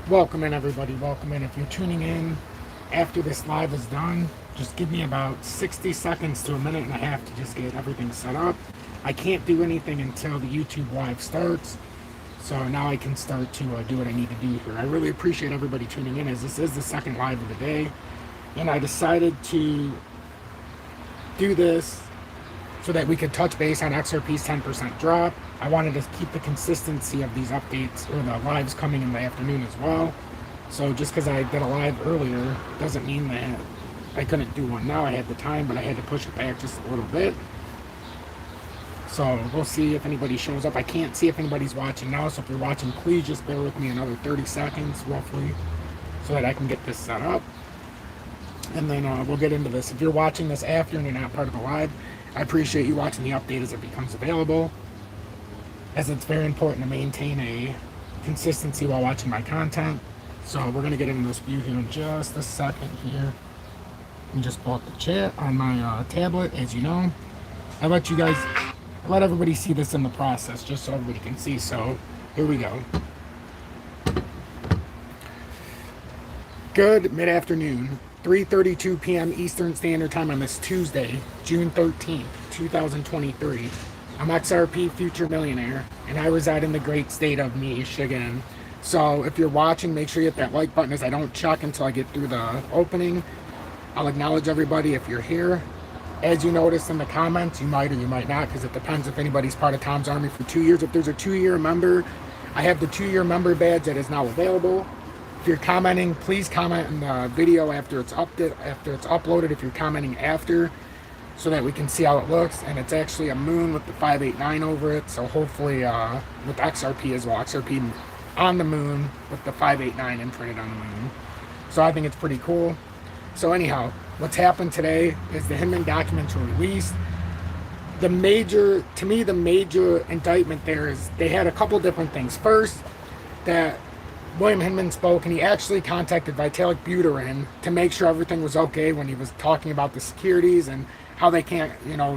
Welcome in, everybody. Welcome in. If you're tuning in after this live is done, just give me about 60 seconds to a minute and a half to just get everything set up. I can't do anything until the YouTube live starts, so now I can start to do what I need to do here. I really appreciate everybody tuning in, as this is the second live of the day, and I decided to do this so that we could touch base on XRP's 10% drop. I wanted to keep the consistency of these updates or the lives coming in the afternoon as well. So just because I did a live earlier doesn't mean that I couldn't do one now. I had the time, but I had to push it back just a little bit. So we'll see if anybody shows up. I can't see if anybody's watching now, so if you're watching, please just bear with me another 30 seconds roughly so that I can get this set up. And then we'll get into this. If you're watching this after and you're not part of the live, I appreciate you watching the update as it becomes available, as it's very important to maintain a consistency while watching my content. So we're going to get into this view here in just a second here. And just pull up the chat on my tablet. As you know, I let everybody see this in the process just so everybody can see. So here we go. Good mid-afternoon, 3:32 p.m. Eastern Standard Time on this Tuesday, June 13th, 2023. I'm XRP Future Millionaire, and I reside in the great state of Michigan. So if you're watching, make sure you hit that like button, as I don't check until I get through the opening. I'll acknowledge everybody if you're here. As you noticed in the comments, you might or you might not, because it depends if anybody's part of Tom's Army for 2 years. If there's a 2-year member, I have the 2-year member badge that is now available. If you're commenting, please comment in the video after it's uploaded. If you're commenting after, so that we can see how it looks. And it's actually a moon with the 589 over it. So hopefully with XRP as well, XRP on the moon with the 589 imprinted on the moon. So I think it's pretty cool. So anyhow, what's happened today is the Hinman documents were released. The major indictment there is they had a couple different things. First, that William Hinman spoke, and he actually contacted Vitalik Buterin to make sure everything was okay when he was talking about the securities and how they can't,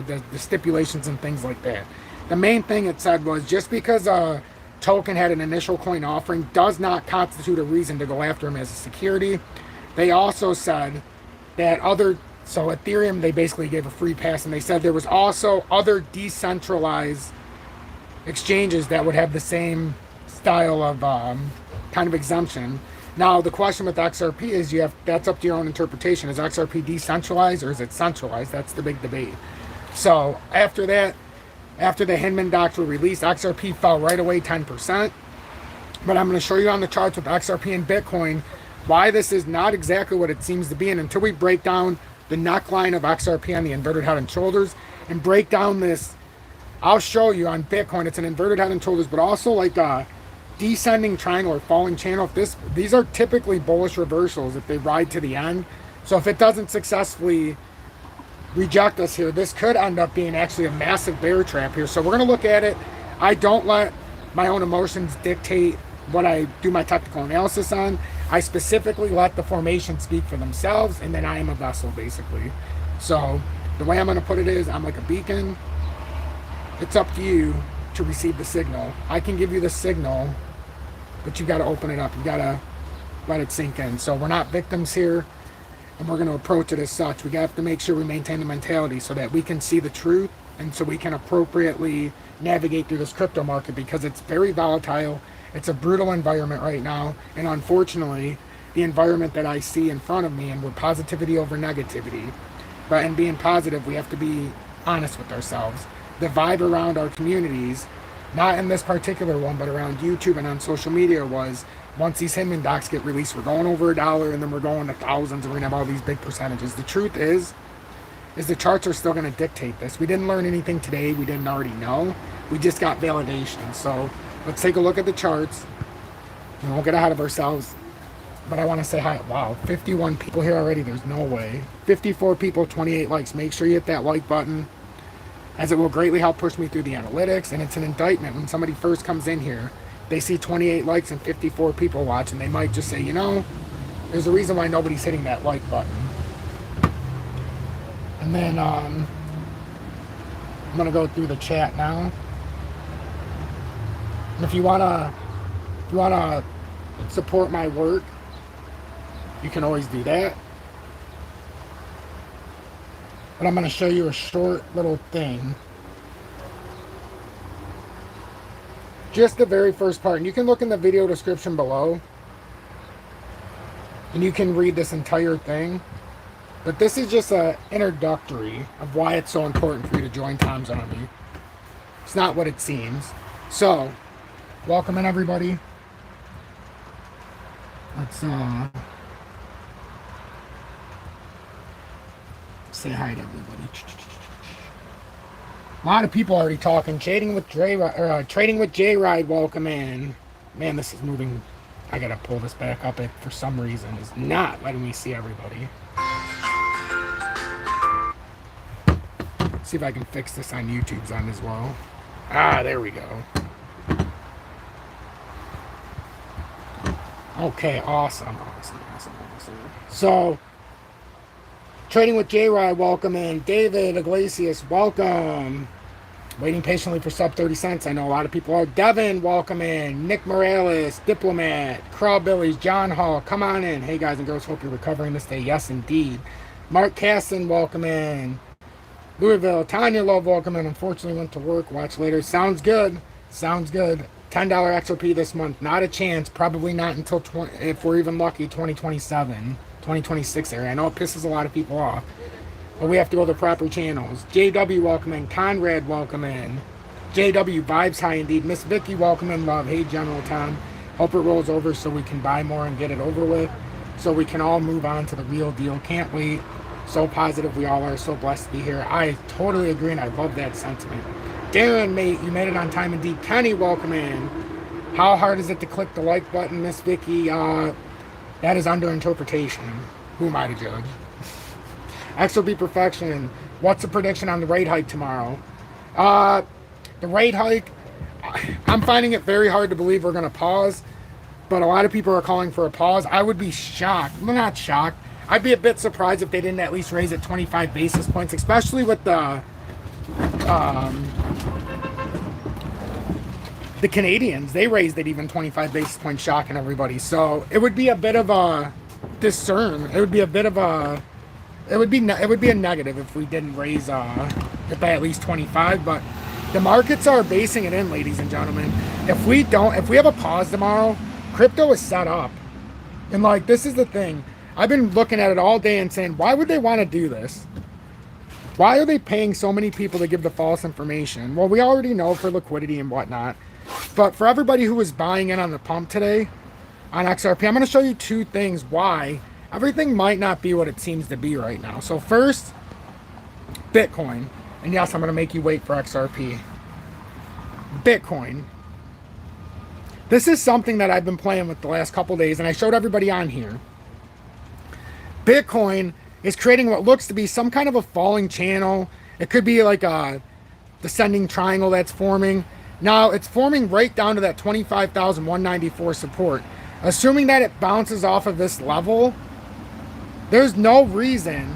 the stipulations and things like that. The main thing it said was just because a token had an initial coin offering does not constitute a reason to go after him as a security. They also said that so Ethereum, they basically gave a free pass, and they said there was also other decentralized exchanges that would have the same style of kind of exemption. Now the question with XRP is that's up to your own interpretation. Is XRP decentralized or is it centralized? That's the big debate. So after that, after the Hinman docs were released, XRP fell right away 10%. But I'm going to show you on the charts with XRP and Bitcoin why this is not exactly what it seems to be. And until we break down the neckline of XRP on the inverted head and shoulders and break down this, I'll show you on Bitcoin, it's an inverted head and shoulders, but also like a descending triangle or falling channel. These are typically bullish reversals if they ride to the end. So if it doesn't successfully reject us here, this could end up being actually a massive bear trap here. So we're going to look at it. I don't let my own emotions dictate what I do my technical analysis on. I specifically let the formation speak for themselves, and then I am a vessel, basically. So the way I'm going to put it is, I'm like a beacon. It's up to you to receive the signal. I can give you the signal, but you got to open it up. You got to let it sink in. So we're not victims here, and we're going to approach it as such. We have to make sure we maintain the mentality so that we can see the truth, and so we can appropriately navigate through this crypto market, because it's very volatile. It's a brutal environment right now, and unfortunately, the environment that I see in front of me, and we're positivity over negativity. But in being positive, we have to be honest with ourselves. The vibe around our communities, not in this particular one, but around YouTube and on social media, was once these Hinman docs get released, we're going over $1, and then we're going to thousands, and we're going to have all these big percentages. The truth is the charts are still going to dictate this. We didn't learn anything today we didn't already know. We just got validation. So let's take a look at the charts. We won't get ahead of ourselves, but I want to say hi. Wow, 51 people here already. There's no way. 54 people, 28 likes. Make sure you hit that like button, as it will greatly help push me through the analytics. And it's an indictment. When somebody first comes in here, they see 28 likes and 54 people watching, they might just say, there's a reason why nobody's hitting that like button. And then I'm going to go through the chat now. And if you wanna support my work, you can always do that. But I'm going to show you a short little thing. Just the very first part. And you can look in the video description below. And you can read this entire thing. But this is just an introductory of why it's so important for you to join Tom's Army. It's not what it seems. So, welcome in, everybody. Let's say hi to everybody. A lot of people already talking. Trading with J-Ride, welcome in. Man, this is moving. I gotta pull this back up. It, for some reason, is not letting me see everybody. See if I can fix this on YouTube's end as well. Ah, there we go. Okay, awesome. So, Trading with J-Ride, welcome in. David Iglesias, welcome. Waiting patiently for sub 30 cents. I know a lot of people are. Devin, welcome in. Nick Morales, Diplomat, Crawbillies, John Hall, come on in. Hey guys and girls, hope you're recovering this day. Yes, indeed. Mark Casson, welcome in. Louisville, Tanya Love, welcome in. Unfortunately, went to work. Watch later. Sounds good. Sounds good. $10 XOP this month. Not a chance. Probably not until, if we're even lucky, 2027. 2026 area. I know it pisses a lot of people off, but we have to go the proper channels. JW, welcome in. Conrad, welcome in. JW, vibes high indeed. Miss Vicky, welcome in. Love. Hey, General Tom. Hope it rolls over so we can buy more and get it over with, so we can all move on to the real deal. Can't wait. So positive we all are. So blessed to be here. I totally agree, and I love that sentiment. Darren, mate, you made it on time indeed. Kenny, welcome in. How hard is it to click the like button, Miss Vicky? That is under interpretation. Who am I to judge? XOB Perfection. What's the prediction on the rate hike tomorrow? The rate hike, I'm finding it very hard to believe we're going to pause, but a lot of people are calling for a pause. I would be shocked. Well, not shocked. I'd be a bit surprised if they didn't at least raise it 25 basis points, especially with the Canadians. They raised it even 25 basis points, shocking everybody. So it would be a bit of a discern. It would be a bit of a. It would be a negative if we didn't raise it by at least 25. But the markets are basing it in, ladies and gentlemen. If we have a pause tomorrow, crypto is set up. And like, this is the thing. I've been looking at it all day and saying, why would they want to do this? Why are they paying so many people to give the false information? Well, we already know for liquidity and whatnot. But for everybody who was buying in on the pump today on XRP, I'm going to show you two things why everything might not be what it seems to be right now. So first, Bitcoin. And yes, I'm going to make you wait for XRP. Bitcoin. This is something that I've been playing with the last couple days, and I showed everybody on here. Bitcoin is creating what looks to be some kind of a falling channel. It could be like a descending triangle that's forming. Now, it's forming right down to that 25,194 support. Assuming that it bounces off of this level, there's no reason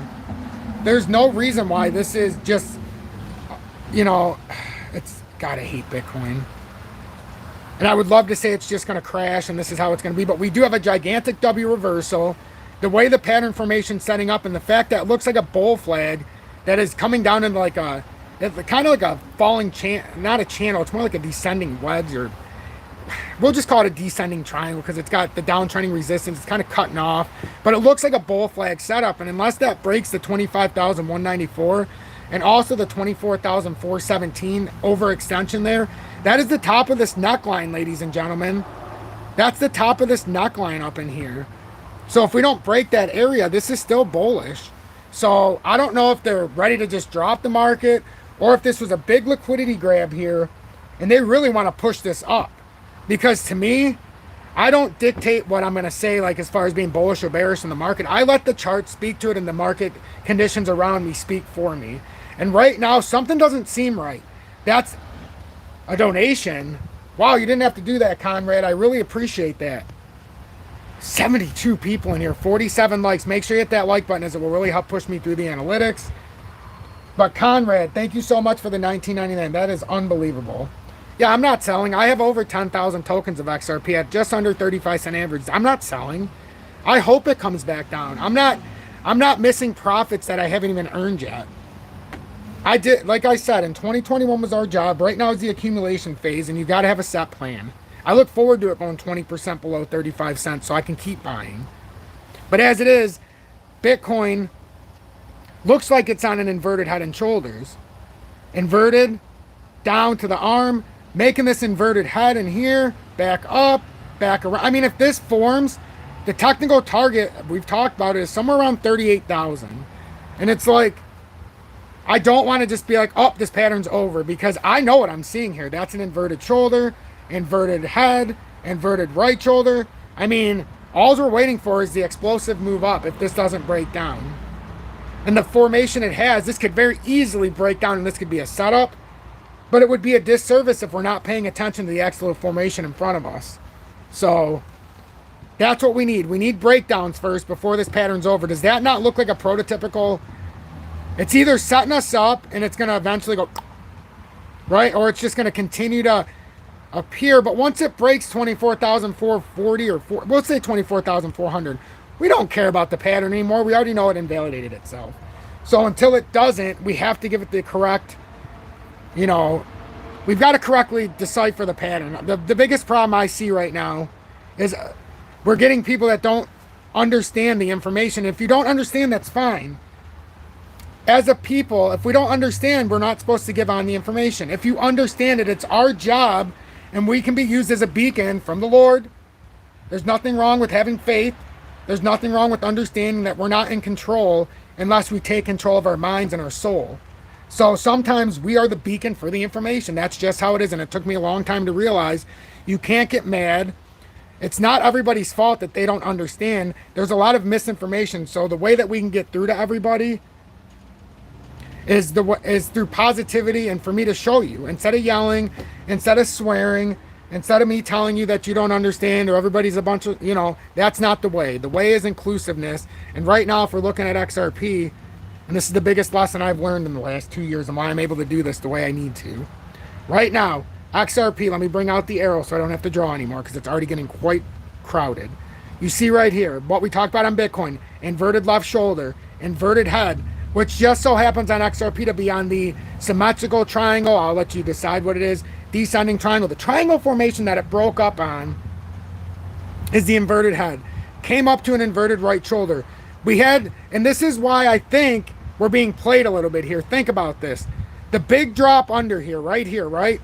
why this is just, you know, it's, God, I hate Bitcoin. And I would love to say it's just going to crash and this is how it's going to be, but we do have a gigantic W reversal. The way the pattern formation's setting up and the fact that it looks like a bull flag that is coming down into like a, it's kind of like a falling not a channel, it's more like a descending wedge, or we'll just call it a descending triangle because it's got the downtrending resistance. It's kind of cutting off, but it looks like a bull flag setup. And unless that breaks the 25,194 and also the 24,417 overextension there, that is the top of this neckline, ladies and gentlemen. That's the top of this neckline up in here. So if we don't break that area, this is still bullish. So I don't know if they're ready to just drop the market or if this was a big liquidity grab here and they really want to push this up. Because to me, I don't dictate what I'm going to say, like as far as being bullish or bearish in the market. I let the chart speak to it and the market conditions around me speak for me. And right now, something doesn't seem right. That's a donation. Wow, you didn't have to do that, Conrad. I really appreciate that. 72 people in here, 47 likes. Make sure you hit that like button as it will really help push me through the analytics. But Conrad, thank you so much for the $19.99. That is unbelievable. Yeah, I'm not selling. I have over 10,000 tokens of XRP at just under 35-cent average. I'm not selling. I hope it comes back down. I'm not missing profits that I haven't even earned yet. I did, like I said, in 2021 was our job. Right now is the accumulation phase, and you got to have a set plan. I look forward to it going 20% below 35 cents so I can keep buying. But as it is, Bitcoin looks like it's on an inverted head and shoulders. Inverted, down to the arm, making this inverted head in here, back up, back around. I mean, if this forms, the technical target, we've talked about it, is somewhere around 38,000. And it's like, I don't want to just be like, oh, this pattern's over, because I know what I'm seeing here. That's an inverted shoulder, inverted head, inverted right shoulder. I mean, all we're waiting for is the explosive move up if this doesn't break down. And the formation it has, this could very easily break down, and this could be a setup, but it would be a disservice if we're not paying attention to the actual formation in front of us. So that's what we need. We need breakdowns first before this pattern's over. Does that not look like a prototypical? It's either setting us up and it's going to eventually go, right? Or it's just going to continue to appear. But once it breaks 24,440 or let's say 24,400, we don't care about the pattern anymore. We already know it invalidated itself. So until it doesn't, we have to give it the correct, we've got to correctly decipher the pattern. The biggest problem I see right now is we're getting people that don't understand the information. If you don't understand, that's fine. As a people, if we don't understand, we're not supposed to give on the information. If you understand it, it's our job, and we can be used as a beacon from the Lord. There's nothing wrong with having faith. There's nothing wrong with understanding that we're not in control unless we take control of our minds and our soul. So sometimes we are the beacon for the information. That's just how it is, and it took me a long time to realize you can't get mad. It's not everybody's fault that they don't understand. There's a lot of misinformation. So the way that we can get through to everybody is through positivity, and for me to show you, instead of yelling, instead of swearing, instead of me telling you that you don't understand or everybody's a bunch of, that's not the way. The way is inclusiveness. And right now, if we're looking at XRP, and this is the biggest lesson I've learned in the last 2 years and why I'm able to do this the way I need to. Right now, XRP, let me bring out the arrow so I don't have to draw anymore because it's already getting quite crowded. You see right here, what we talked about on Bitcoin, inverted left shoulder, inverted head, which just so happens on XRP to be on the symmetrical triangle. I'll let you decide what it is. Descending triangle. The triangle formation that it broke up on is the inverted head. Came up to an inverted right shoulder. We had, and this is why I think we're being played a little bit here. Think about this. The big drop under here, right?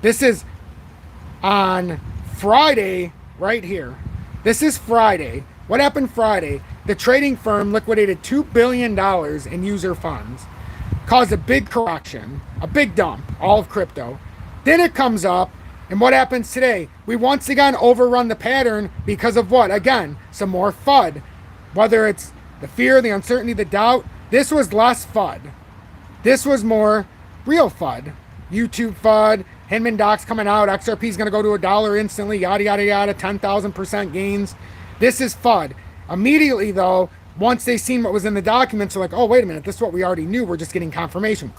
This is on Friday, right here. This is Friday. What happened Friday? The trading firm liquidated $2 billion in user funds. Caused a big correction, a big dump, all of crypto. Then it comes up, and what happens today? We once again overrun the pattern because of what? Again, some more FUD. Whether it's the fear, the uncertainty, the doubt. This was less FUD. This was more real FUD. YouTube FUD, Hinman docs coming out, XRP is going to go to $1 instantly, yada, yada, yada, 10,000% gains. This is FUD. Immediately, though, once they seen what was in the documents, they're like, oh, wait a minute, this is what we already knew. We're just getting confirmation.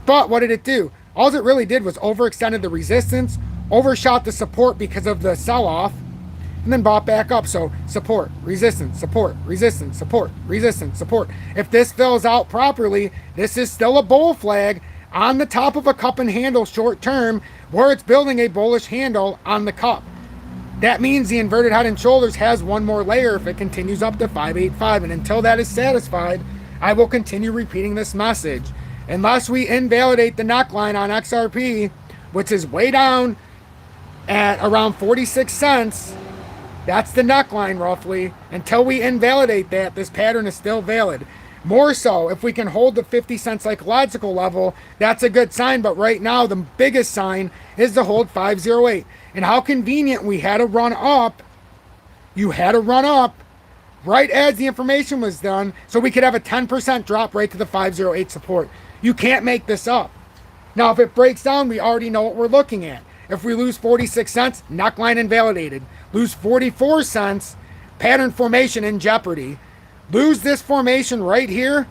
But what did it do? All it really did was overextended the resistance, overshot the support because of the sell-off, and then bought back up. So support, resistance, support, resistance, support, resistance, support. If this fills out properly, this is still a bull flag on the top of a cup and handle short term where it's building a bullish handle on the cup. That means the inverted head and shoulders has one more layer if it continues up to 585. And until that is satisfied, I will continue repeating this message. Unless we invalidate the neckline on XRP, which is way down at around 46 cents, that's the neckline roughly. Until we invalidate that, this pattern is still valid. More so, if we can hold the 50 cent psychological level, that's a good sign. But right now, the biggest sign is to hold 508. And how convenient we had to run up. You had to run up right as the information was done so we could have a 10% drop right to the 508 support. You can't make this up. Now, if it breaks down, we already know what we're looking at. If we lose 46 cents, neckline invalidated. Lose 44 cents, pattern formation in jeopardy. Lose this formation right here,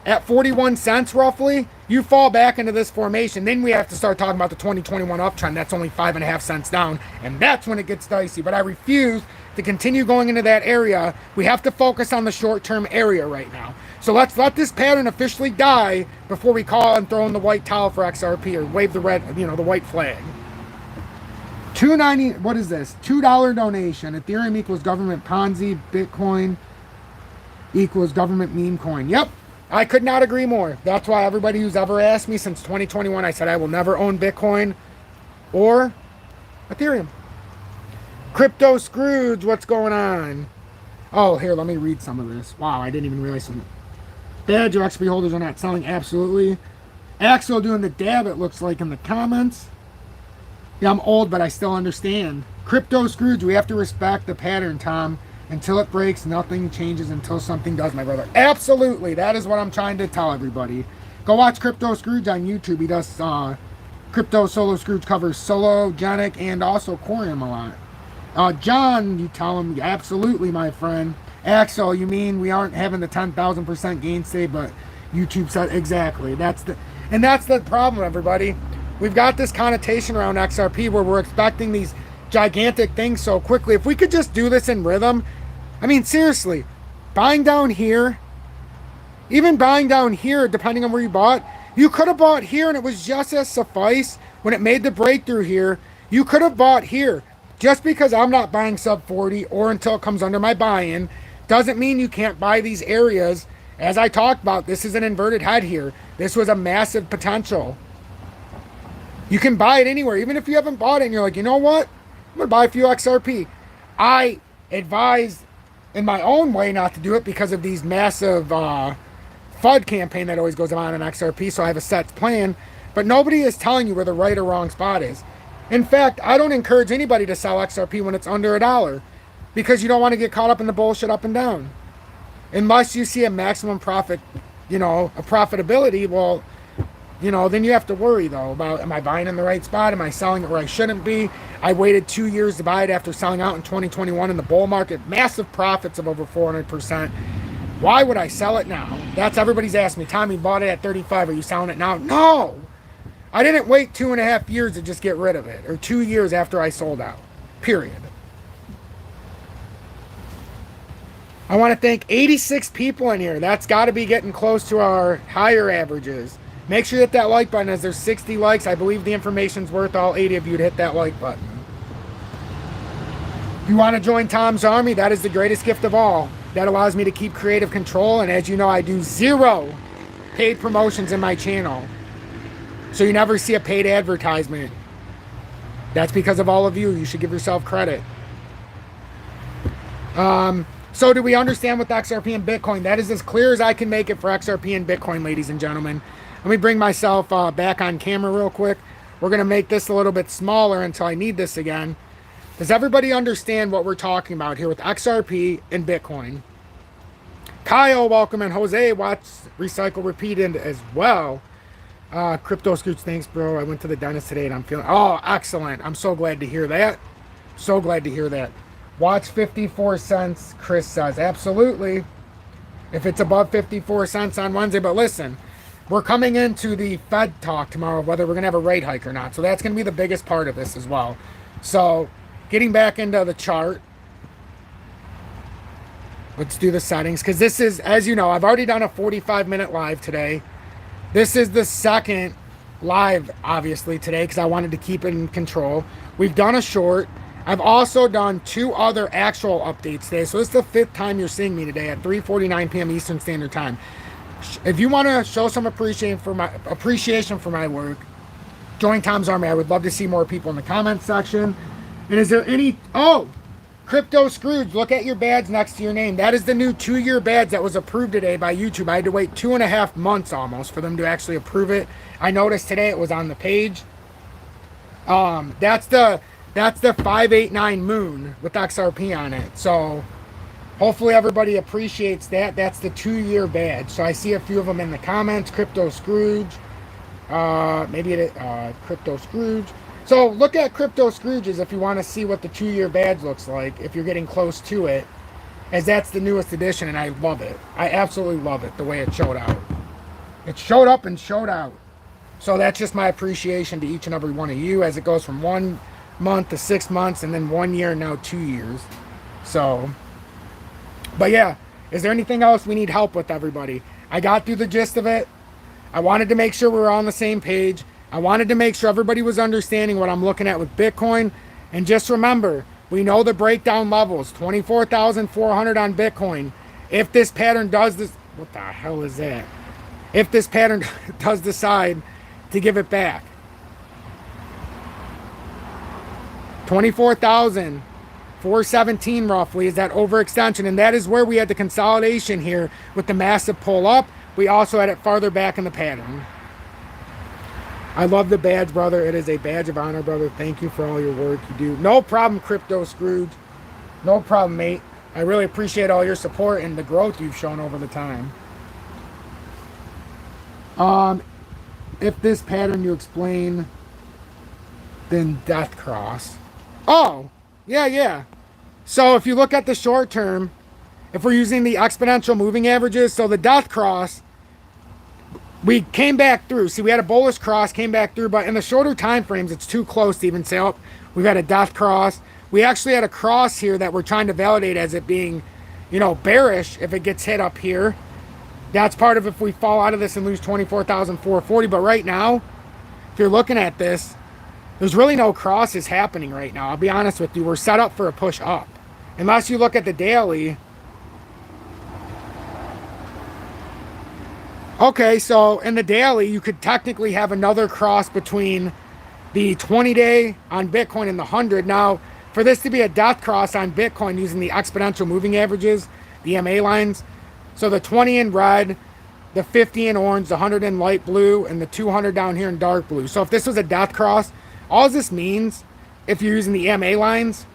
at 41 cents roughly, you fall back into this formation. Then we have to start talking about the 2021 uptrend. That's only 5.5 cents down, and that's when it gets dicey. But I refuse to continue going into that area. We have to focus on the short-term area right now. So let's let this pattern officially die before we call and throw in the white towel for XRP or wave the red, the white flag. 290. What is this? $2 donation. Ethereum equals government Ponzi. Bitcoin equals government meme coin. Yep. I could not agree more. That's why everybody who's ever asked me since 2021, I said I will never own Bitcoin or Ethereum. Crypto Scrooge, what's going on? Oh, here, let me read some of this. Wow, I didn't even realize some. Badge or XP holders are not selling. Absolutely. Axel doing the dab, it looks like, in the comments. Yeah, I'm old, but I still understand. Crypto Scrooge, we have to respect the pattern, Tom. Until it breaks, nothing changes until something does, my brother. Absolutely. That is what I'm trying to tell everybody. Go watch Crypto Scrooge on YouTube. He does Crypto Solo Scrooge covers Solo, Genic, and also Corium a lot. John, you tell him, absolutely, my friend. Axel, you mean we aren't having the 10,000% gain today, but YouTube said exactly. That's the problem, everybody. We've got this connotation around XRP where we're expecting these gigantic things so quickly. If we could just do this in rhythm, I mean, seriously, buying down here, even buying down here, depending on where you bought, you could have bought here and it was just as suffice when it made the breakthrough here. You could have bought here. Just because I'm not buying sub 40 or until it comes under my buy-in doesn't mean you can't buy these areas. As I talked about, this is an inverted head here. This was a massive potential. You can buy it anywhere, even if you haven't bought it and you're like, you know what? I'm going to buy a few XRP. I advise in my own way not to do it because of these massive FUD campaign that always goes on in XRP, so I have a set plan. But nobody is telling you where the right or wrong spot is. In fact, I don't encourage anybody to sell XRP when it's under $1 because you don't want to get caught up in the bullshit up and down. Unless you see a maximum profit, a profitability, well, then you have to worry, though, about, am I buying in the right spot? Am I selling it where I shouldn't be? I waited 2 years to buy it after selling out in 2021 in the bull market. Massive profits of over 400%. Why would I sell it now? That's everybody's asking me. Tommy, bought it at 35. Are you selling it now? No! I didn't wait 2.5 years to just get rid of it. Or 2 years after I sold out. Period. I want to thank 86 people in here. That's got to be getting close to our higher averages. Make sure you hit that like button as there's 60 likes. I believe the information's worth all 80 of you to hit that like button. If you want to join Tom's Army, that is the greatest gift of all. That allows me to keep creative control. And as you know, I do 0 paid promotions in my channel. So you never see a paid advertisement. That's because of all of you. You should give yourself credit. So do we understand with XRP and Bitcoin? That is as clear as I can make it for XRP and Bitcoin, ladies and gentlemen. Let me bring myself back on camera real quick. We're going to make this a little bit smaller until I need this again. Does everybody understand what we're talking about here with XRP and Bitcoin? Kyle, welcome, and Jose, watch Recycle Repeated as well. Crypto Scoots, thanks, bro. I went to the dentist today and I'm feeling... Oh, excellent. I'm so glad to hear that. So glad to hear that. Watch 54 cents, Chris says. Absolutely. If it's above 54 cents on Wednesday. But listen, we're coming into the Fed talk tomorrow, whether we're going to have a rate hike or not. So that's going to be the biggest part of this as well. So getting back into the chart. Let's do the settings. Because this is, as you know, I've already done a 45-minute live today. This is the second live, obviously, today because I wanted to keep it in control. We've done a short. I've also done 2 other actual updates today. So this is the 5th time you're seeing me today at 3:49 p.m. Eastern Standard Time. If you want to show some appreciation for my work, join Tom's Army. I would love to see more people in the comments section. And is there any... Oh! Crypto Scrooge, look at your badge next to your name. That is the new 2-year badge that was approved today by YouTube. I had to wait 2.5 months almost for them to actually approve it. I noticed today it was on the page. That's the 589 moon with XRP on it. So hopefully everybody appreciates that. That's the 2-year badge. So I see a few of them in the comments. Crypto Scrooge. Crypto Scrooge. So look at Crypto Scrooges if you want to see what the 2-year badge looks like, if you're getting close to it, as that's the newest edition, and I love it. I absolutely love it, the way it showed out. It showed up and showed out. So that's just my appreciation to each and every one of you as it goes from 1 month to 6 months and then 1 year and now 2 years. So, but yeah, is there anything else we need help with, everybody? I got through the gist of it. I wanted to make sure we were on the same page. I wanted to make sure everybody was understanding what I'm looking at with Bitcoin. And just remember, we know the breakdown levels, 24,400 on Bitcoin. If this pattern does this, what the hell is that? If this pattern does decide to give it back, 24,417 roughly is that overextension, and that is where we had the consolidation here with the massive pull up. We also had it farther back in the pattern. I love the badge, brother. It is a badge of honor, brother. Thank you for all your work you do. No problem, Crypto Scrooge. No problem, mate. I really appreciate all your support and the growth you've shown over the time. If this pattern you explain, then death cross. Oh, yeah. So if you look at the short term, if we're using the exponential moving averages, so the death cross, we came back through. See, we had a bullish cross, came back through, but in the shorter time frames, it's too close to even say, oh, we've had a death cross. We actually had a cross here that we're trying to validate as it being, bearish if it gets hit up here. That's part of if we fall out of this and lose 24,440. But right now, if you're looking at this, there's really no crosses happening right now. I'll be honest with you. We're set up for a push up. Unless you look at the daily. Okay, so in the daily, you could technically have another cross between the 20-day on Bitcoin and the 100. Now, for this to be a death cross on Bitcoin using the exponential moving averages, the EMA lines, so the 20 in red, the 50 in orange, the 100 in light blue, and the 200 down here in dark blue. So if this was a death cross, all this means, if you're using the EMA lines,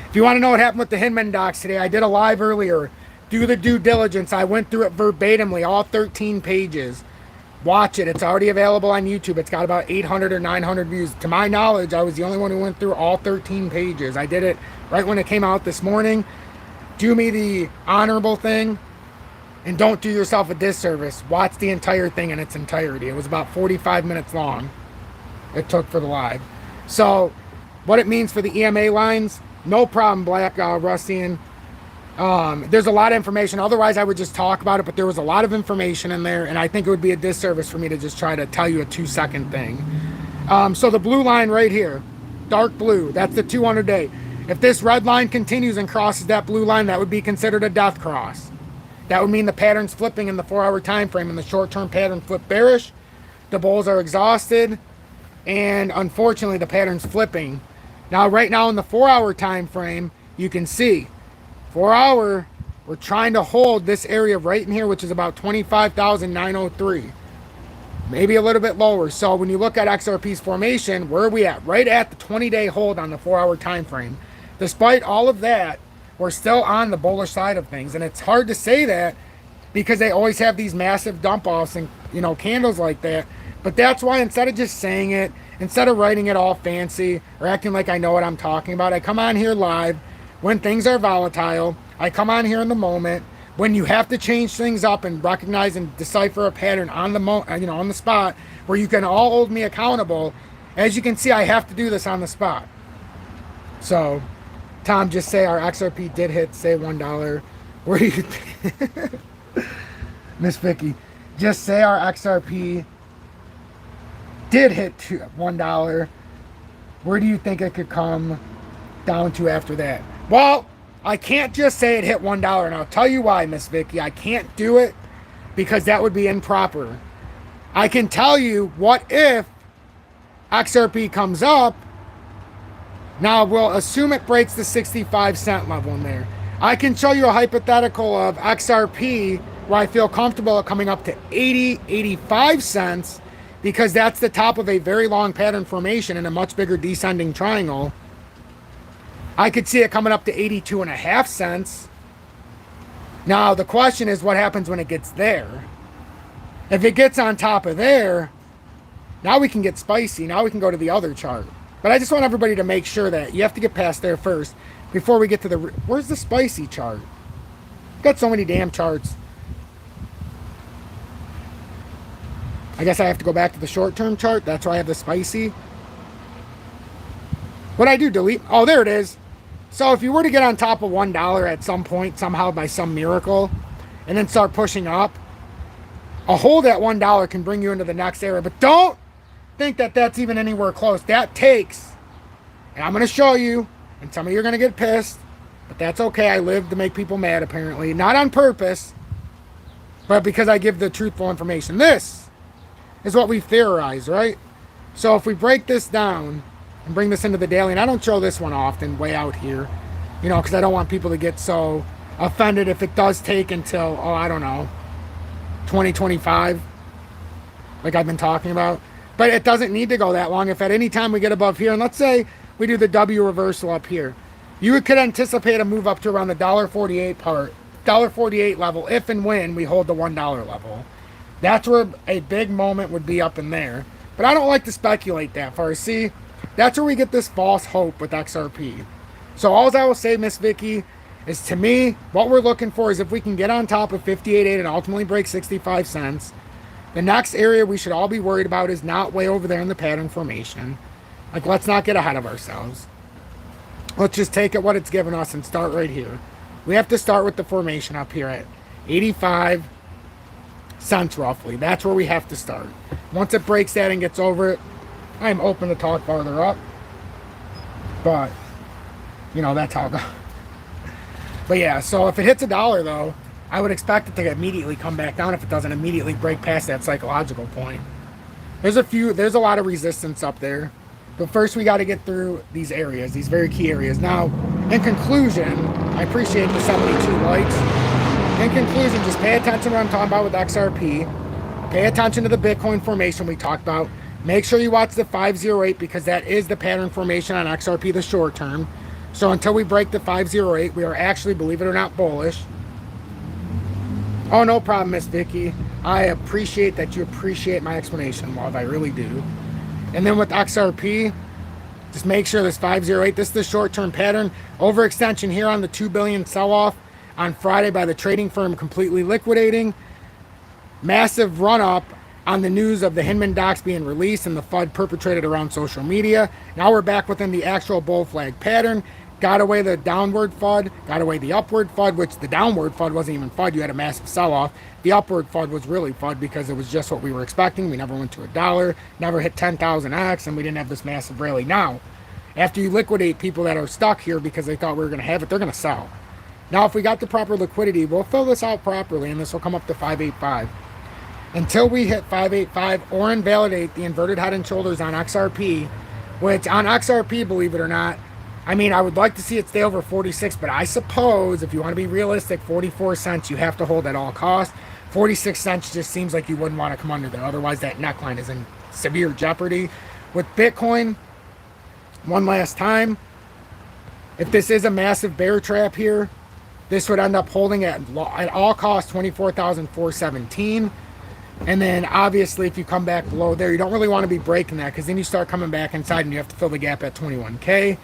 if you want to know what happened with the Hinman docs today, I did a live earlier. Do the due diligence. I went through it verbatimly, all 13 pages. Watch it. It's already available on YouTube. It's got about 800 or 900 views. To my knowledge, I was the only one who went through all 13 pages. I did it right when it came out this morning. Do me the honorable thing and don't do yourself a disservice. Watch the entire thing in its entirety. It was about 45 minutes long. It took for the live. So what it means for the EMA lines, no problem, Black Russian. There's a lot of information. Otherwise, I would just talk about it, but there was a lot of information in there, and I think it would be a disservice for me to just try to tell you a 2-second thing. So the blue line right here, dark blue, that's the 200-day. If this red line continues and crosses that blue line, that would be considered a death cross. That would mean the pattern's flipping in the 4-hour time frame, and the short-term pattern flipped bearish. The bulls are exhausted, and unfortunately, the pattern's flipping. Now, right now in the 4-hour time frame, you can see 4-hour, we're trying to hold this area right in here, which is about 25,903. Maybe a little bit lower. So when you look at XRP's formation, where are we at? Right at the 20-day hold on the 4-hour time frame. Despite all of that, we're still on the bullish side of things. And it's hard to say that because they always have these massive dump-offs and, candles like that. But that's why instead of just saying it, instead of writing it all fancy or acting like I know what I'm talking about, I come on here live when things are volatile. I come on here in the moment when you have to change things up and recognize and decipher a pattern on the on the spot where you can all hold me accountable. As you can see, I have to do this on the spot. So, Tom, just say our XRP did hit, say $1. Where do you think? Miss Vicky, just say our XRP did hit $1. Where do you think it could come down to after that? Well, I can't just say it hit $1, and I'll tell you why, Miss Vicky. I can't do it because that would be improper. I can tell you what if XRP comes up. Now, we'll assume it breaks the 65-cent level in there. I can show you a hypothetical of XRP where I feel comfortable at coming up to 80, 85 cents because that's the top of a very long pattern formation in a much bigger descending triangle. I could see it coming up to 82.5 cents. Now, the question is what happens when it gets there? If it gets on top of there, now we can get spicy. Now we can go to the other chart. But I just want everybody to make sure that you have to get past there first before we get to the... Where's the spicy chart? Got so many damn charts. I guess I have to go back to the short-term chart. That's why I have the spicy. What I do, delete. Oh, there it is. So if you were to get on top of $1 at some point, somehow by some miracle, and then start pushing up, a hold at $1 can bring you into the next area. But don't think that that's even anywhere close. That takes, and I'm going to show you, and some of you are going to get pissed, but that's okay. I live to make people mad, apparently. Not on purpose, but because I give the truthful information. This is what we theorize, right? So if we break this down and bring this into the daily, and I don't show this one often, way out here, you know, because I don't want people to get so offended if it does take until, oh, I don't know, 2025, like I've been talking about. But it doesn't need to go that long. If at any time we get above here, and let's say we do the W reversal up here, you could anticipate a move up to around the $1.48 level if and when we hold the $1 level. That's where a big moment would be up in there. But I don't like to speculate that far. See, that's where we get this false hope with XRP. So all I will say, Miss Vicky, is to me, what we're looking for is if we can get on top of 58.8 and ultimately break 65 cents, the next area we should all be worried about is not way over there in the pattern formation. Like, let's not get ahead of ourselves. Let's just take it what it's given us and start right here. We have to start with the formation up here at 85 cents roughly. That's where we have to start. Once it breaks that and gets over it, I'm open to talk farther up. But, you know, that's how it goes. But yeah, so if it hits $1 though, I would expect it to immediately come back down if it doesn't immediately break past that psychological point. There's a lot of resistance up there. But first we got to get through these areas, these very key areas. Now, in conclusion, I appreciate the 72 likes. In conclusion, just pay attention to what I'm talking about with XRP. Pay attention to the Bitcoin formation we talked about. Make sure you watch the 508 because that is the pattern formation on XRP, the short term. So until we break the 508, we are actually, believe it or not, bullish. Oh, no problem, Miss Vicky. I appreciate that you appreciate my explanation, love. I really do. And then with XRP, just make sure this 508, this is the short-term pattern. Overextension here on the 2 billion sell-off on Friday by the trading firm completely liquidating. Massive run-up on the news of the Hinman docs being released and the FUD perpetrated around social media. Now we're back within the actual bull flag pattern. Got away the downward FUD, got away the upward FUD, which the downward FUD wasn't even FUD. You had a massive sell-off. The upward FUD was really FUD because it was just what we were expecting. We never went to $1, never hit 10,000x, and we didn't have this massive rally. Now, after you liquidate people that are stuck here because they thought we were going to have it, they're going to sell. Now, if we got the proper liquidity, we'll fill this out properly, and this will come up to 585. Until we hit 585 or invalidate the inverted head and shoulders on XRP, which on XRP, believe it or not, I mean, I would like to see it stay over 46, but I suppose if you want to be realistic, 44 cents you have to hold at all costs. 46 cents just seems like you wouldn't want to come under there. Otherwise, that neckline is in severe jeopardy. With Bitcoin, one last time, if this is a massive bear trap here, this would end up holding at all costs 24,417. And then obviously if you come back below there, you don't really want to be breaking that because then you start coming back inside and you have to fill the gap at 21K.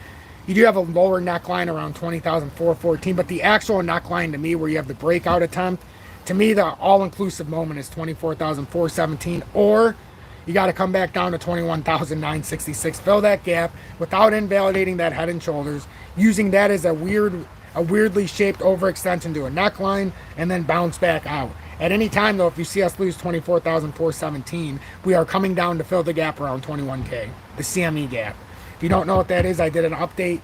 You do have a lower neckline around 20,414, but the actual neckline to me where you have the breakout attempt, to me the all-inclusive moment is 24,417, or you got to come back down to 21,966, fill that gap without invalidating that head and shoulders, using that as a weirdly shaped overextension to a neckline, and then bounce back out. At any time though, if you see us lose 24,417, we are coming down to fill the gap around 21K, the CME gap. If you don't know what that is, I did an update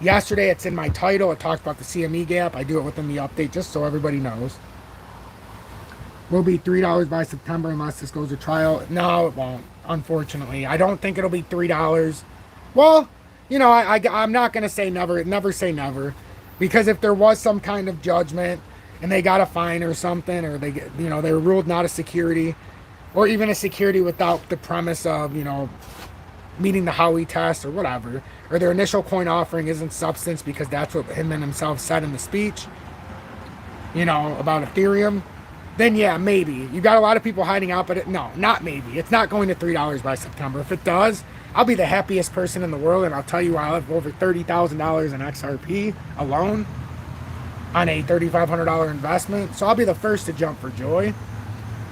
yesterday. It's in my title. It talks about the CME gap. I do it within the update just so everybody knows. Will be $3 by September unless this goes to trial. No, it won't, unfortunately. I don't think it'll be $3. Well, you know, I'm not going to say never say never. Because if there was some kind of judgment and they got a fine or something, or they get, you know, they were ruled not a security, or even a security without the premise of, you know, meeting the Howey test or whatever, or their initial coin offering isn't substance because that's what Hinman himself said in the speech, you know, about Ethereum, then yeah, maybe. You got a lot of people hiding out, but no, not maybe. It's not going to $3 by September. If it does, I'll be the happiest person in the world, and I'll tell you I have over $30,000 in XRP alone on a $3,500 investment, so I'll be the first to jump for joy.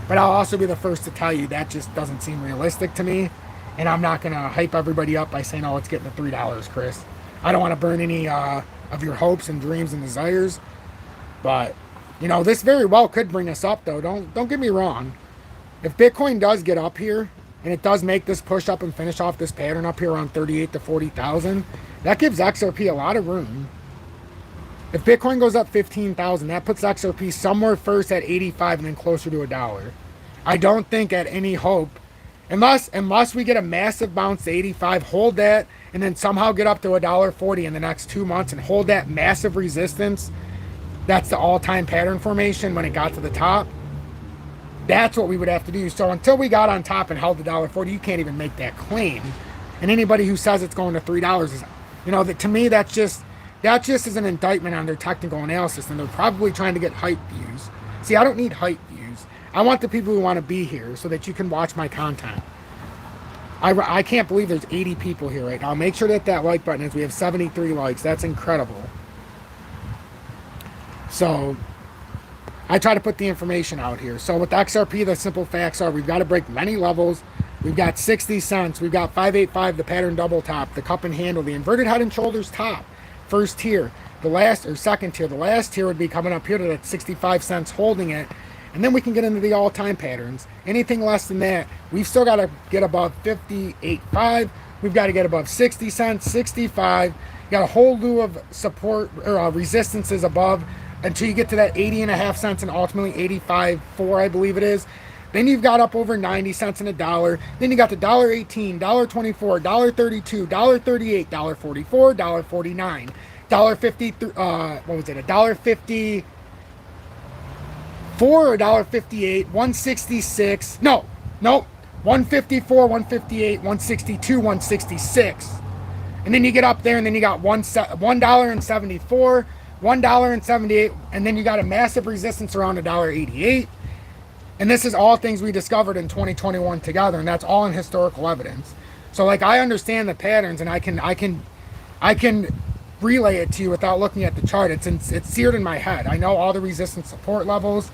But I'll also be the first to tell you that just doesn't seem realistic to me. And I'm not going to hype everybody up by saying, oh, it's getting to $3, Chris. I don't want to burn any of your hopes and dreams and desires. But, you know, this very well could bring us up, though. Don't get me wrong. If Bitcoin does get up here, and it does make this push up and finish off this pattern up here around 38 to 40,000, that gives XRP a lot of room. If Bitcoin goes up 15,000, that puts XRP somewhere first at 85 and then closer to $1. I don't think at any hope, unless we get a massive bounce to 85, hold that, and then somehow get up to $1.40 in the next 2 months and hold that massive resistance. That's the all-time pattern formation when it got to the top. That's what we would have to do. So until we got on top and held the $1.40, you can't even make that claim. And anybody who says it's going to $3 is, you know, that to me that just is an indictment on their technical analysis, and they're probably trying to get hype views. See, I don't need hype views. I want the people who want to be here so that you can watch my content. I can't believe there's 80 people here right now. Make sure to hit that like button as we have 73 likes. That's incredible. So I try to put the information out here. So with XRP, the simple facts are we've got to break many levels. We've got 60 cents. We've got 585, the pattern double top, the cup and handle, the inverted head and shoulders top. First tier. The last, or second tier. The last tier would be coming up here to that 65 cents holding it. And then we can get into the all-time patterns. Anything less than that, we've still got to get above 58.5. We've got to get above 60 cents, 65. You got a whole slew of support or resistances above until you get to that 80.5 cents and ultimately 85.4, I believe it is. Then you've got up over 90 cents and $1. Then you got the $1.18, $1.24, $1.32, $1.38, $1.44, $1.49, $1.50. What was it? $1.50. $4 or $1.58, 166. No, 154, 158, 162, 166. And then you get up there, and then you got $1.74, $1.78, and then you got a massive resistance around $1.88. And this is all things we discovered in 2021 together, and that's all in historical evidence. So like I understand the patterns, and I can relay it to you without looking at the chart. It's seared in my head. I know all the resistance support levels,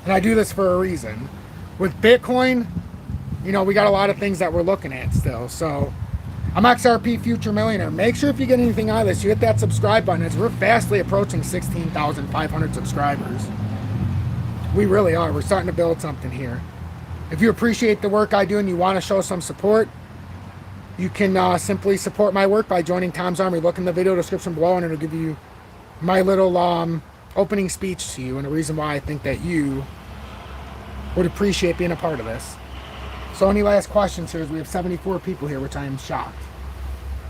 and I do this for a reason. With Bitcoin, you know, we got a lot of things that we're looking at still. So I'm XRP Future Millionaire. Make sure if you get anything out of this, you hit that subscribe button, as we're fastly approaching 16,500 subscribers. We really are. We're starting to build something here. If you appreciate the work I do and you want to show some support, you can simply support my work by joining Tom's Army. Look in the video description below, and it'll give you my little opening speech to you and a reason why I think that you would appreciate being a part of this. So any last questions here? We have 74 people here, which I am shocked.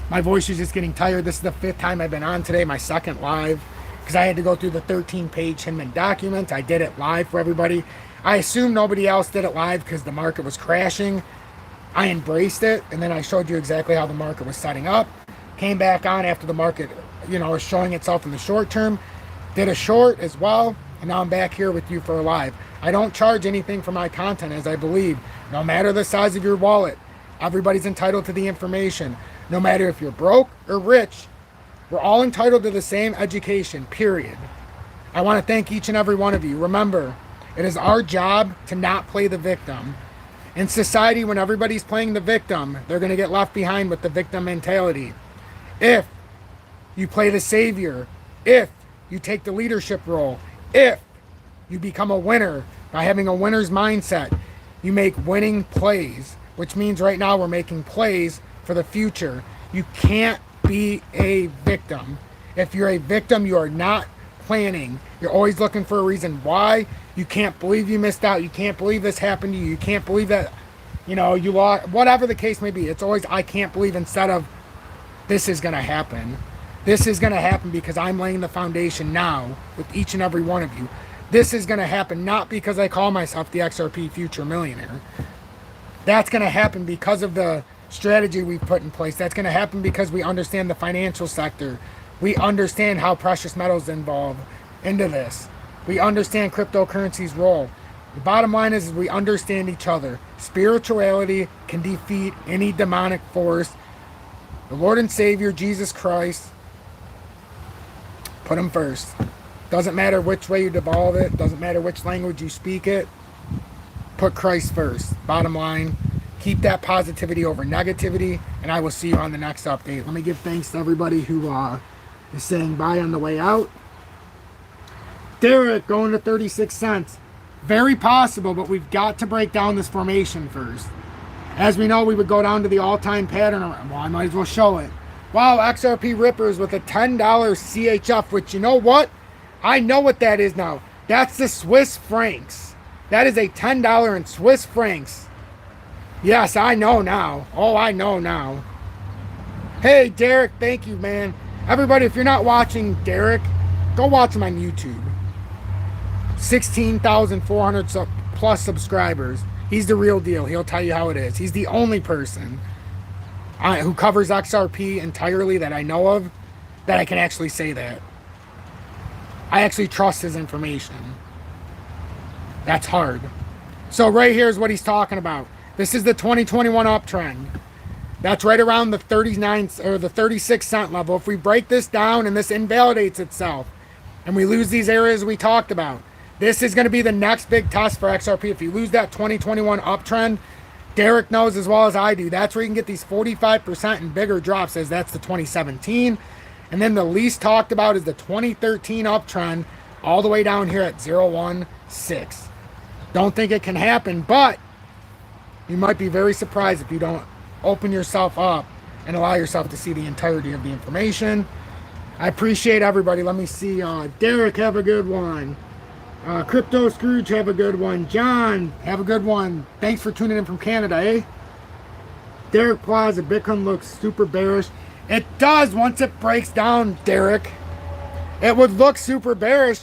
My voice is just getting tired. This is the 5th time I've been on today, my 2nd live, because I had to go through the 13-page Hinman document. I did it live for everybody. I assume nobody else did it live because the market was crashing. I embraced it, and then I showed you exactly how the market was setting up. Came back on after the market, you know, was showing itself in the short term. Did a short as well, and now I'm back here with you for a live. I don't charge anything for my content, as I believe, no matter the size of your wallet, everybody's entitled to the information. No matter if you're broke or rich, we're all entitled to the same education, period. I want to thank each and every one of you. Remember, it is our job to not play the victim. In society, when everybody's playing the victim, they're going to get left behind with the victim mentality. If you play the savior, if you take the leadership role, if you become a winner by having a winner's mindset, you make winning plays, which means right now we're making plays for the future. You can't be a victim. If you're a victim, you are not planning. You're always looking for a reason why. You can't believe you missed out. You can't believe this happened to you. You can't believe that, you know, you lost, whatever the case may be. It's always, I can't believe, instead of this is going to happen. This is going to happen because I'm laying the foundation now with each and every one of you. This is going to happen not because I call myself the XRP Future Millionaire. That's going to happen because of the strategy we've put in place. That's going to happen because we understand the financial sector. We understand how precious metals involve into this. We understand cryptocurrency's role. The bottom line is we understand each other. Spirituality can defeat any demonic force. The Lord and Savior, Jesus Christ, put him first. Doesn't matter which way you devolve it. Doesn't matter which language you speak it. put Christ first. Bottom line, keep that positivity over negativity, and I will see you on the next update. Let me give thanks to everybody who is saying bye on the way out. Derek going to 36 cents. Very possible, but we've got to break down this formation first. As we know, we would go down to the all-time pattern. Well, I might as well show it. Wow, XRP Rippers with a $10 CHF, which, you know what? I know what that is now. That's the Swiss francs. That is a $10 in Swiss francs. Yes, I know now. Oh, I know now. Hey, Derek, thank you, man. Everybody, if you're not watching Derek, go watch him on YouTube. 16,400 plus subscribers. He's the real deal. He'll tell you how it is. He's the only person who covers XRP entirely that I know of that I can actually say that. I actually trust his information. That's hard. So right here is what he's talking about. This is the 2021 uptrend. That's right around the 39 or the 36 cent level. If we break this down and this invalidates itself and we lose these areas we talked about, this is going to be the next big test for XRP. If you lose that 2021 uptrend, Derek knows as well as I do. That's where you can get these 45% and bigger drops, as that's the 2017. And then the least talked about is the 2013 uptrend all the way down here at 016. Don't think it can happen, but you might be very surprised if you don't open yourself up and allow yourself to see the entirety of the information. I appreciate everybody. Let me see. Derek, have a good one. Crypto Scrooge, have a good one. John, have a good one. Thanks for tuning in from Canada, eh? Derek Plaza, Bitcoin looks super bearish. It does once it breaks down, Derek. It would look super bearish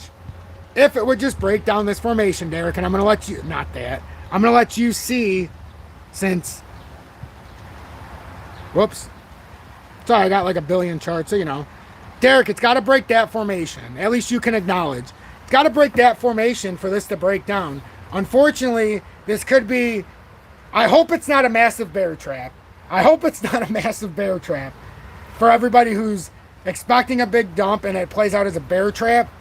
if it would just break down this formation, Derek. And I'm going to let you, not that, I'm going to let you see since, whoops. Sorry, I got like a billion charts, so you know. Derek, it's got to break that formation. At least you can acknowledge. It's got to break that formation for this to break down. Unfortunately, this could be, I hope it's not a massive bear trap. I hope it's not a massive bear trap. For everybody who's expecting a big dump and it plays out as a bear trap,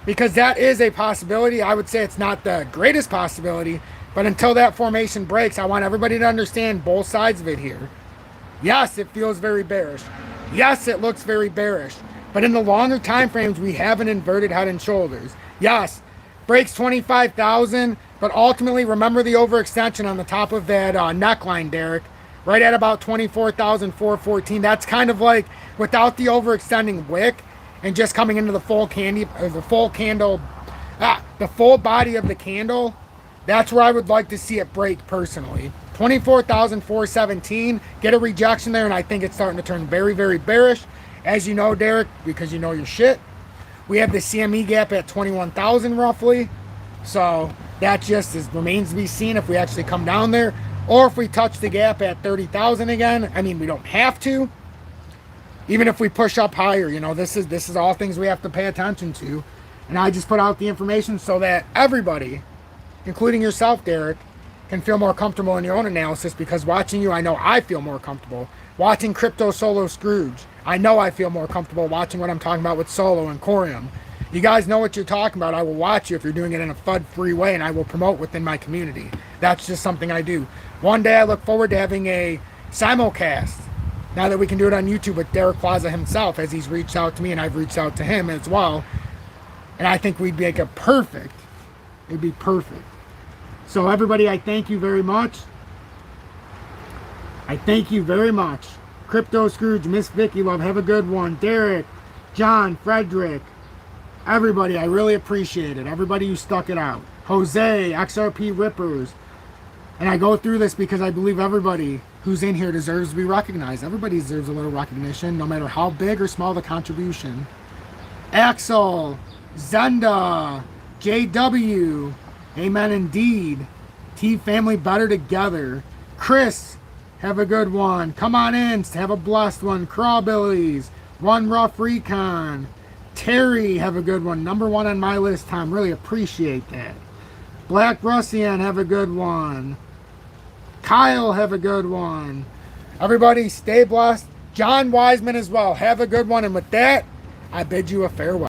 because that is a possibility. I would say it's not the greatest possibility, but until that formation breaks, I want everybody to understand both sides of it here. Yes, it feels very bearish. Yes, it looks very bearish. But in the longer time frames, we have an inverted head and shoulders. Yes, breaks 25,000, but ultimately remember the overextension on the top of that neckline, Derek, right at about 24,414. That's kind of like without the overextending wick and just coming into the full the full body of the candle. That's where I would like to see it break personally. 24,417, get a rejection there, and I think it's starting to turn very, very bearish. As you know, Derek, because you know your shit, we have the CME gap at 21,000 roughly. So that just remains to be seen if we actually come down there or if we touch the gap at 30,000 again. I mean, we don't have to. Even if we push up higher, you know, this is all things we have to pay attention to. And I just put out the information so that everybody, including yourself, Derek, can feel more comfortable in your own analysis, because watching you, I know I feel more comfortable. Watching Crypto Solo Scrooge, I know I feel more comfortable watching what I'm talking about with Solo and Corium. You guys know what you're talking about. I will watch you if you're doing it in a FUD-free way, and I will promote within my community. That's just something I do. One day I look forward to having a simulcast, now that we can do it on YouTube, with Derek Plaza himself, as he's reached out to me and I've reached out to him as well. And I think we'd make it perfect. It'd be perfect. So everybody, I thank you very much. I thank you very much. Crypto Scrooge, Miss Vicky Love, have a good one. Derek, John, Frederick, everybody, I really appreciate it. Everybody who stuck it out. Jose, XRP Rippers. And I go through this because I believe everybody who's in here deserves to be recognized. Everybody deserves a little recognition, no matter how big or small the contribution. Axel, Zenda, JW, amen indeed. T Family Better Together. Chris, have a good one. Come on in, have a blessed one. Crawbillies, One Rough Recon. Terry, have a good one. Number one on my list, Tom. Really appreciate that. Black Russian, have a good one. Kyle, have a good one. Everybody, stay blessed. John Wiseman as well. Have a good one. And with that, I bid you a farewell.